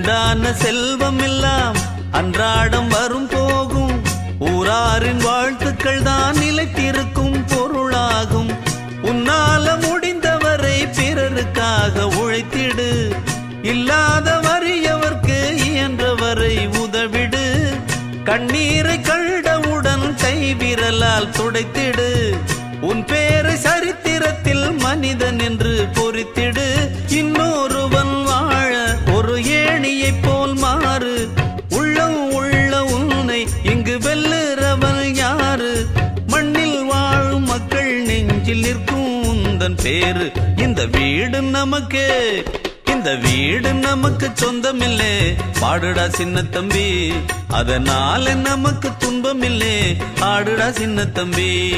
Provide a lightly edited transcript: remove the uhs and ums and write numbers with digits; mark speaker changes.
Speaker 1: உண்டான செல்வம் எல்லாம் அன்றாடம் வரும் போகும். ஊராரின் வாழ்த்துக்கள் தான் நிலைத்திருக்கும் பொருளாகும். உன்னால முடிந்தவரை பிறருக்காக உழைத்திடு. இல்லாத வறியவர்க்கு இயன்றவரை உதவிடு. கண்ணீரை கண்டவுடன் கைவிரலால் துடைத்திடு. உன் பேரை சரித்திரத்தில் மனிதன் என்று பொறித்திடு. இன்னொருவன் வாழ ஒரு ஏணியைப் போல் மாறு. உள்ளம் உள்ள உன்னை இங்கு வெல்லுறவன் யாரு? மண்ணில் வாழும் மக்கள் நெஞ்சில் நிற்கும் உந்தன் பேரு. இந்த வீடு நமக்கு, இந்த வீடு நமக்கு சொந்தமில்லே. பாடுடா சின்ன தம்பி, அதனால நமக்கு துன்பமில்லே. ஆடுடா சின்ன தம்பி.